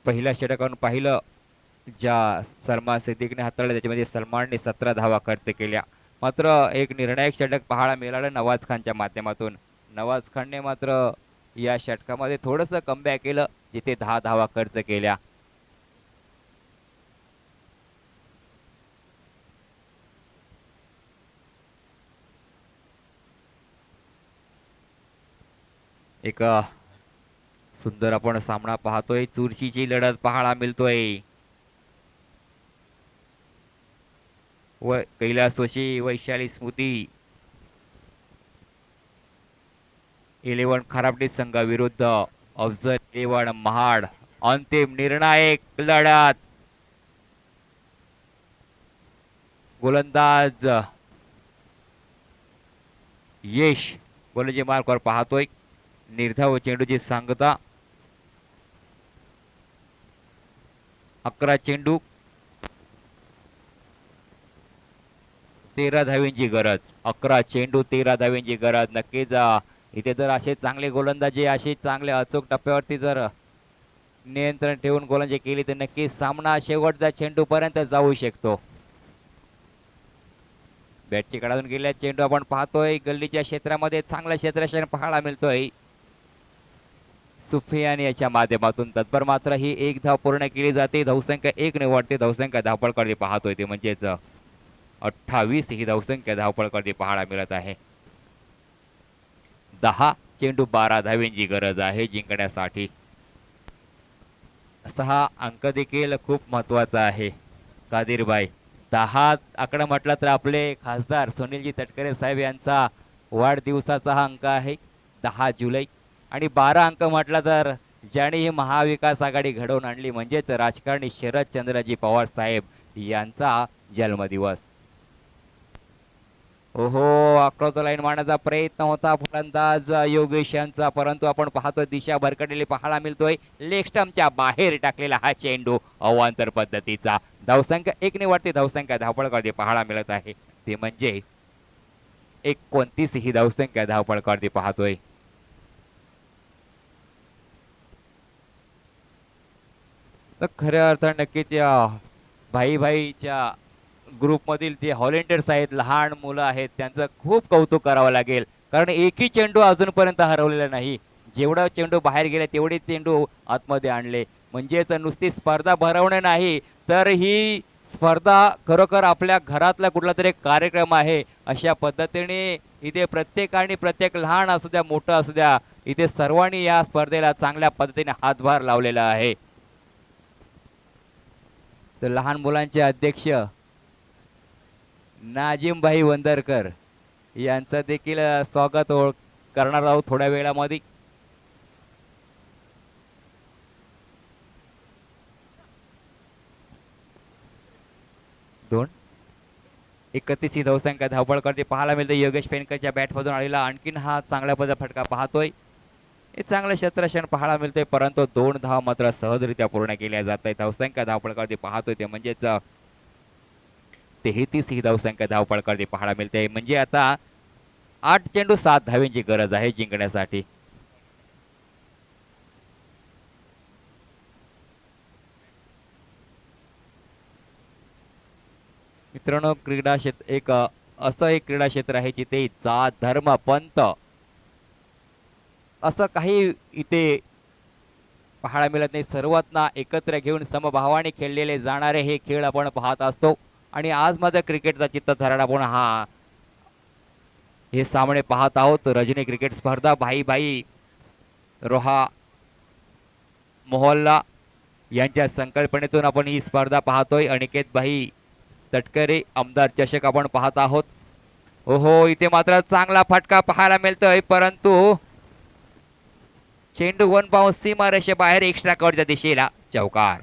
पहिल्या षटकावरून पाहिलं ज्या सलमान सिद्दीकने हाताळलं त्याच्यामध्ये सलमानने 17 धावा खर्च केल्या. मात्र एक निर्णायक षटक पाहायला मिळालं नवाज खानच्या माध्यमातून. नवाज खानने मात्र या षटकामध्ये थोडंसं कमबॅक केलं जिथे 10 धावा खर्च केल्या. एक सुंदर आपण सामना पाहतोय. चुरशीची लढत पाहायला मिळतोय. कैलास वशी वैशाली स्मृती 11 खराबडी संघाविरुद्ध अफजल 11 महाड. अंतिम निर्णायक लढत. गोलंदाज यश गोलंदाजी मार्कवर पाहतोय. निर्धाव चेंडूची सांगता 11 चेंडू 13 धावींची गरज. 11 चेंडू 13 धावींची गरज. नक्कीच इथे जर असे चांगले गोलंदाजी असे चांगले अचूक टप्प्यावरती जर नियंत्रण ठेवून गोलंदाजी केली तर नक्कीच सामना शेवटच्या चेंडू पर्यंत जाऊ शकतो. बॅटची कडातून गेलेला चेंडू आपण पाहतोय. गल्लीच्या क्षेत्रामध्ये चांगला क्षेत्ररक्षण पाहायला मिळतोय सुफियान याच्या माध्यमातून. तत्पर मात्र ही एक धाव पूर्ण केली जाते. धावसंख्या 1 ने वाढते. धावसंख्या धावपळ करते पाहतोय ते म्हणजेच 28 ही धावसंख्या धावपळ करते पाहायला मिळत आहे. 10 चेंडू 12 धावींची गरज आहे जिंकण्यासाठी. 6 अंक देखील खूप महत्वाचा आहे कादिरबाई. 10 आकडा म्हटला तर आपले खासदार सुनीलजी तटकरे साहेब यांचा वाढदिवसाचा हा अंक आहे 10 जुलै. आणि 12 अंक म्हटला तर ज्याने ही महाविकास आघाडी घडवून आणली म्हणजेच राजकारणी शरदचंद्रजी पवार साहेब यांचा जन्मदिवस. ओहो, अक्रॉस द लाईन मारण्याचा प्रयत्न होता फलंदाज योगेश यांचा परंतु आपण पाहतोय दिशा भरकटलेली पाहायला मिळतोय. लेग स्टंपच्या बाहेर टाकलेला हा चेंडू अवांतर पद्धतीचा. धावसंख्या 1 ने वाढते. धावसंख्या धावपळ करते पाहायला मिळत आहे ते म्हणजे 29 ही धावसंख्या धावपळ करते पाहतोय. तर खऱ्या अर्थाने नक्कीच या भाईच्या ग्रुपमधील जे व्हॉलेंटियर्स आहेत, लहान मुलं आहेत, त्यांचं खूप कौतुक करावं लागेल. कारण एकही चेंडू अजूनपर्यंत हरवलेला नाही. जेवढा चेंडू बाहेर गेले तेवढे चेंडू आतमध्ये आणले. म्हणजेच नुसती स्पर्धा भरवणे नाही, तर ही स्पर्धा खरोखर आपल्या घरातला कुठला तरी एक कार्यक्रम आहे अशा पद्धतीने इथे प्रत्येकाने, प्रत्येक लहान असू द्या मोठं असू द्या, इथे सर्वांनी या स्पर्धेला चांगल्या पद्धतीने हातभार लावलेला आहे. तर लहान मुलांचे अध्यक्ष नाजिमभाई वंदरकर यांचं देखील स्वागत करणार आहोत थोड्या वेळामध्ये. दोन 31 ही धावसंख्या धावपळ करते पाहायला मिळते. योगेश पेनकरच्या बॅटमधून आलेला आणखीन हा चांगल्या पद्धतीचा फटका पाहतोय. हे चांगलं क्षेत्ररक्षण पाहायला मिळतंय, परंतु 2 धावा मात्र सहजरित्या पूर्ण केल्या जात आहेत. धावसंख्या धावपळ करते पाहतोय ते म्हणजेच 33 ही धावसंख्या धावपळ करते पाहायला मिळते. म्हणजे आता 8 चेंडू 7 धावेंची गरज आहे जिंकण्यासाठी. मित्रांनो, क्रीडा क्षेत्र एक असं एक क्रीडा क्षेत्र आहे जिथे जात धर्म पंथ असं काही इथे पाहायला मिळत नाही. सर्वांना एकत्र घेऊन समभावाने खेळलेले जाणारे हे खेळ आपण पाहत असतो. आणि आज मात्र क्रिकेटचा चित्त थरार आपण हे सामने पाहत आहोत. रजनी क्रिकेट स्पर्धा भाई भाई रोहा मोहल्ला यांच्या संकल्पनेतून आपण ही स्पर्धा पाहतोय. अनिकेत भाई तटकरे आमदार चषक आपण पाहत आहोत. ओहो, इथे मात्र चांगला फटका पाहायला मिळतोय, परंतु चेंडू 1 बाउंस सीमारेषे बाहेर एक्स्ट्रा कव्हरच्या दिशेला चौकार.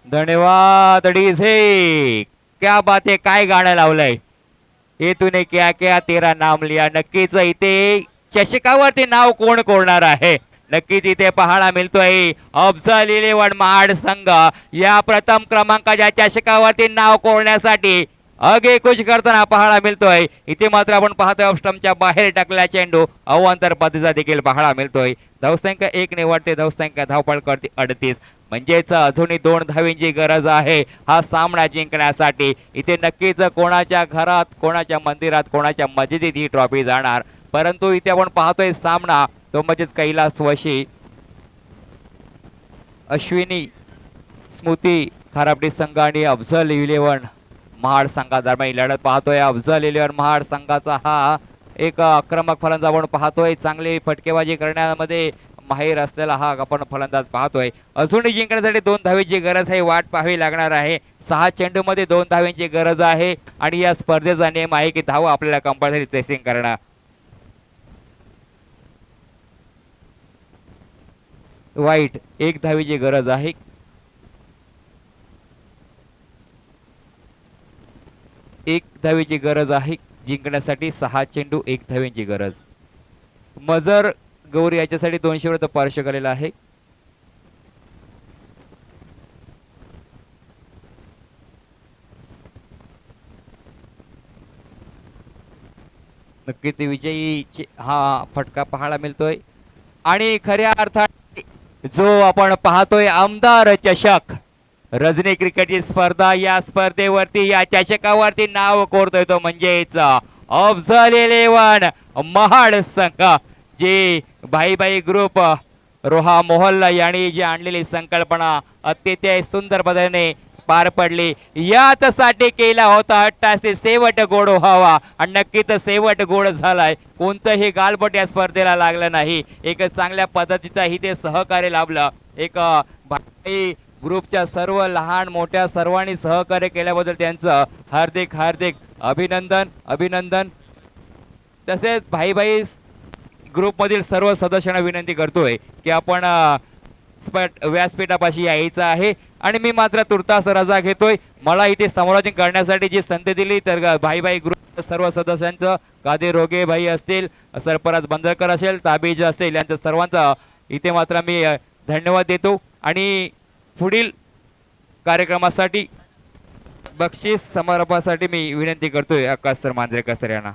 धन्यवाद डीजे, क्या बात आहे. काय गाणं लावलंय हे, तूने क्या क्या तेरा नाम लिया. नक्कीच इथे चषकावरती नाव कोण कोरणार आहे. नक्कीच इथे पाहायला मिळतोय अफजल 11 महाड संघ या प्रथम क्रमांकाच्या चषकावरती नाव कोरण्यासाठी आगेकूच करताना पाहायला मिळतोय. इथे मात्र आपण पाहतोय ऑफस्टंपच्या बाहेर टाकलेला चेंडू अवांतर पद्धतीचा देखील पाहायला मिळतोय. धावसंख्या 1 ने वाढते, धावसंख्या धावपळ करते 38. म्हणजेच अजूनही 2 धावींची गरज आहे हा सामना जिंकण्यासाठी. इथे नक्कीच कोणाच्या घरात, कोणाच्या मंदिरात, कोणाच्या मस्जिदीत ही ट्रॉफी जाणार. परंतु इथे आपण पाहतोय सामना तो म्हणजेच कैलास वशी अश्विनी स्मृती खारापडी संघ आणि अफजल 11 महाड संघादरम्यान लढत पाहतोय. अफजल 11 महाड संघाचा हा एक आक्रमक फलंदाज आपण पाहतोय. चांगली फटकेबाजी करण्यामध्ये माहीर असलेला हा आपण फलंदाज पाहतोय. अजूनही जिंकण्यासाठी 2 धावेची गरज आहे, वाट पाहावी लागणार आहे. 6 चेंडू मध्ये 2 धावेची गरज आहे आणि या स्पर्धेचा नियम आहे की धाव आपल्याला कंपल्सरी चेसिंग करणं. वाईट 1 धावेची गरज आहे. एक धावेची गरज आहे जिंकण्यासाठी. 6 चेंडू 1 धावेची गरज. मजर गौरी याच्यासाठी 200 वर पार्श केलेला आहे. नक्की ते विजयी हा फटका पाहायला मिळतोय. आणि खऱ्या अर्थाने जो आपण पाहतोय आमदार चषक रजनी क्रिकेटची स्पर्धा, या स्पर्धेवरती या चषकावरती नाव कोरतोय तो म्हणजेच अफजल 11 महाड संघ. जे भाई भाई ग्रुप रोहा मोहल्ला यांनी जी आणलेली संकल्पना अतिशय सुंदर पद्धतीने पार पडली. याचसाठी केला होता हट्टाचे शेवट गोड व्हावा आणि नक्कीच शेवट गोड झालाय. कोणतंही गालबोट या स्पर्धेला लागलं नाही. एक चांगल्या पद्धतीचा इथे सहकार्य लाभलं. एक भाई ग्रुपच्या सर्व लहान मोठ्या सर्वांनी सहकार्य केल्याबद्दल त्यांचं हार्दिक हार्दिक अभिनंदन अभिनंदन. तसेच भाई भाई ग्रुपमधील सर्व सदस्यांना विनंती करतोय की आपण व्यासपीठापाशी यायचं आहे आणि मी मात्र तुर्तास रजा घेतोय. मला इथे समालोचन करण्यासाठी जी संधी दिली तर भाई भाई ग्रुप सर्व सदस्यांचं, कादे रोगे भाई असतील, सरफराज बंदरकर असेल, ताबीज असेल, यांचं सर्वांचा इथे मात्र मी धन्यवाद देतो. आणि पुढील कार्यक्रमासाठी बक्षीस समारोपासाठी मी विनंती करतोय आकाश सर मांजरेकर सर यांना.